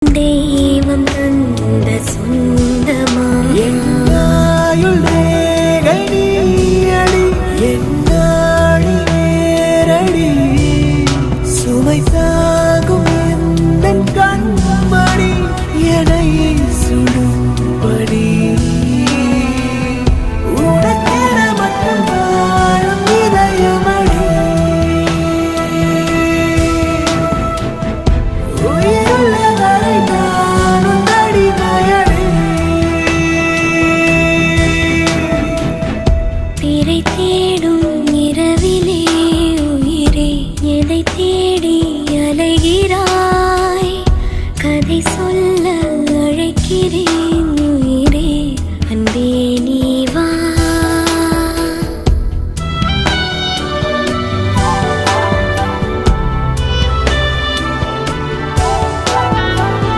தெய்வம் தந்த சொந்தமா என்னாயுள் ரேகை அடி என்னாடி நேரடி சுமை தாகும் எந்தன் கண்மணி என்னை சுடும்படி உனக்கென மட்டும் வாழும் இதயமடி உயிருள்ள வரை நானும் அடிமையடி பிறை தேடும் இரவிலே உயிரே எதை தேடி அலைகிறாய் கதை சொல்ல அழைக்கிறேன் உயிரே அன்பே நீ